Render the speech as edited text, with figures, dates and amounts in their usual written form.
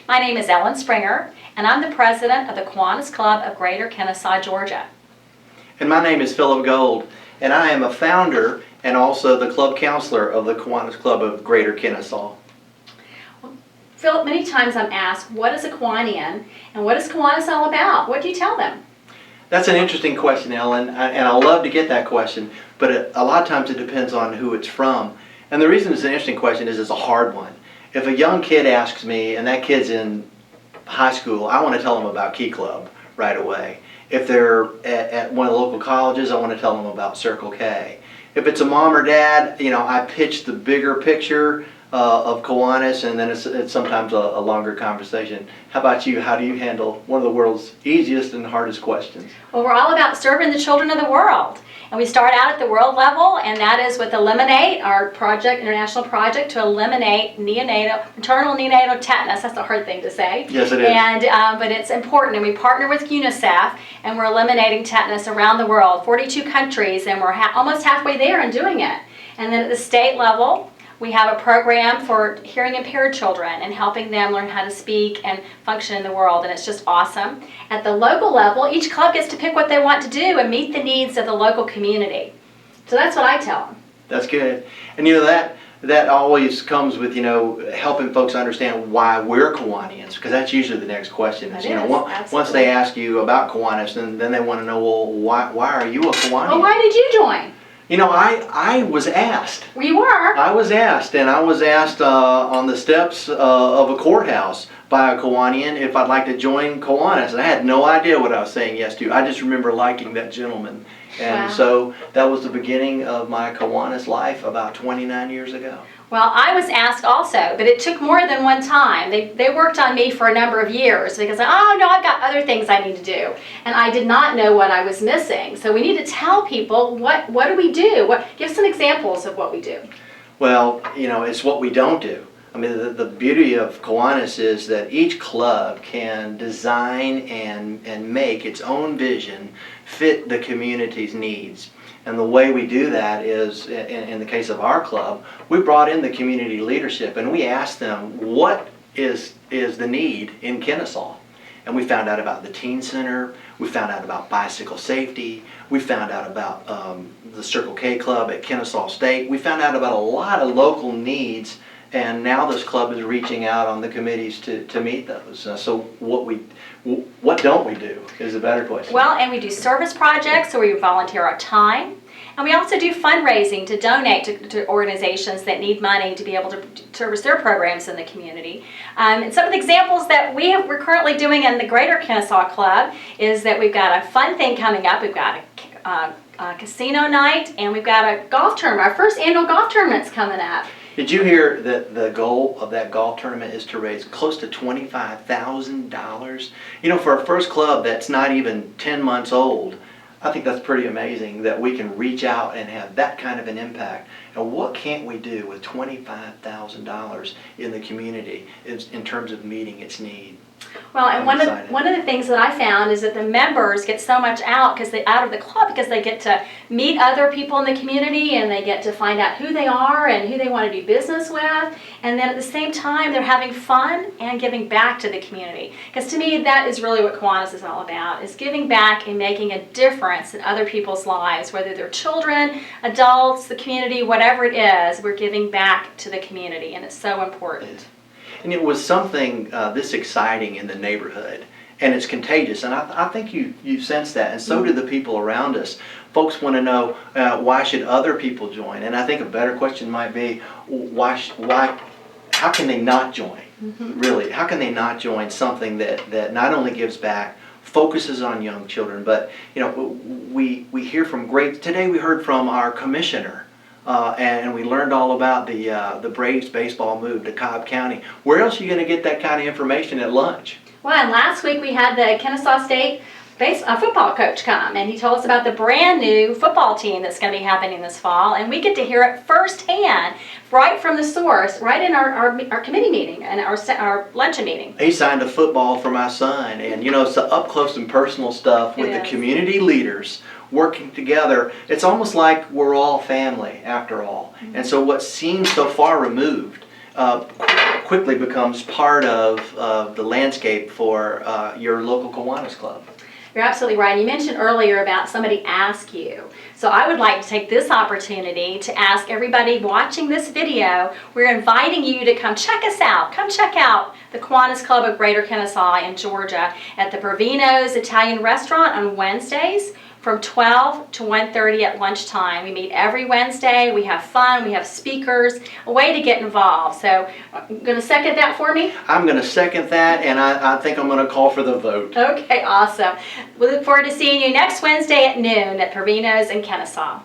My name is Ellen Springer, and I'm the president of the Kiwanis Club of Greater Kennesaw, Georgia. And my name is Philip Gold, and I am a founder and also the club counselor of the Kiwanis Club of Greater Kennesaw. Philip, many times I'm asked, what is a Kiwanian, and what is Kiwanis all about? What do you tell them? That's an interesting question, Ellen, and I love to get that question, but a lot of times it depends on who it's from. And the reason it's an interesting question is it's a hard one. If a young kid asks me, and that kid's in high school, I want to tell them about Key Club right away. If they're at one of the local colleges, I want to tell them about Circle K. If it's a mom or dad, I pitch the bigger picture of Kiwanis, and then it's sometimes a longer conversation. How about you? How do you handle one of the world's easiest and hardest questions? Well, we're all about serving the children of the world. And we start out at the world level, and that is with Eliminate, our international project to eliminate maternal neonatal tetanus. That's a hard thing to say. Yes, it is. But it's important, and we partner with UNICEF, and we're eliminating tetanus around the world, 42 countries, and we're almost halfway there in doing it. And then at the state level, we have a program for hearing impaired children and helping them learn how to speak and function in the world, and it's just awesome. At the local level, each club gets to pick what they want to do and meet the needs of the local community. So that's what I tell them. That's good. And that always comes with helping folks understand why we're Kiwanians, because that's usually the next question. Once they ask you about Kiwanis, then they want to know, well, why are you a Kiwanian? Well, why did you join? I was asked. You were? I was asked, and I was asked on the steps of a courthouse by a Kiwanian if I'd like to join Kiwanis. And I had no idea what I was saying yes to. I just remember liking that gentleman. And so that was the beginning of my Kiwanis life about 29 years ago. Well, I was asked also, but it took more than one time. They worked on me for a number of years because, I've got other things I need to do. And I did not know what I was missing. So we need to tell people, what do we do? Give some examples of what we do. Well, it's what we don't do. I mean, the beauty of Kiwanis is that each club can design and make its own vision fit the community's needs. And the way we do that is, in the case of our club, we brought in the community leadership and we asked them, what is the need in Kennesaw? And we found out about the Teen Center, we found out about bicycle safety, we found out about the Circle K Club at Kennesaw State, we found out about a lot of local needs, and now this club is reaching out on the committees to meet those. So what don't we do is a better question. Well, and we do service projects, so we volunteer our time. And we also do fundraising to donate to organizations that need money to be able to service their programs in the community. And some of the examples that we're currently doing in the Greater Kennesaw Club is that we've got a fun thing coming up. We've got a casino night, and we've got a golf tournament. Our first annual golf tournament's coming up. Did you hear that the goal of that golf tournament is to raise close to $25,000? For a first club that's not even 10 months old, I think that's pretty amazing that we can reach out and have that kind of an impact. And what can't we do with $25,000 in the community in terms of meeting its need? Well, and one of the things that I found is that the members get so much out of the club because they get to meet other people in the community and they get to find out who they are and who they want to do business with, and then at the same time they're having fun and giving back to the community. Because to me that is really what Kiwanis is all about, is giving back and making a difference in other people's lives, whether they're children, adults, the community, whatever it is, we're giving back to the community, and it's so important. And it was something this exciting in the neighborhood, and it's contagious, and I think you sense that, and so do the people around us. Folks want to know, why should other people join? And I think a better question might be, how can they not join? Really, how can they not join something that not only gives back, focuses on young children, but we hear from today we heard from our commissioner. And we learned all about the Braves baseball move to Cobb County. Where else are you going to get that kind of information at lunch? Well, and last week we had the Kennesaw State football coach come, and he told us about the brand new football team that's going to be happening this fall, and we get to hear it firsthand, right from the source, right in our committee meeting and our luncheon meeting. He signed a football for my son, and it's the up close and personal stuff with the community leaders working together. It's almost like we're all family after all. And so what seems so far removed quickly becomes part of the landscape for your local Kiwanis Club. You're absolutely right. You mentioned earlier about somebody ask you. So I would like to take this opportunity to ask everybody watching this video, we're inviting you to come check us out. Come check out the Kiwanis Club of Greater Kennesaw in Georgia at the Provino's Italian Restaurant on Wednesdays from 12 to 1:30 at lunchtime. We meet every Wednesday. We have fun. We have speakers, a way to get involved. So I'm going to second that for me. I'm going to second that, and I think I'm going to call for the vote. Okay, awesome. We look forward to seeing you next Wednesday at noon at Provino's in Kennesaw.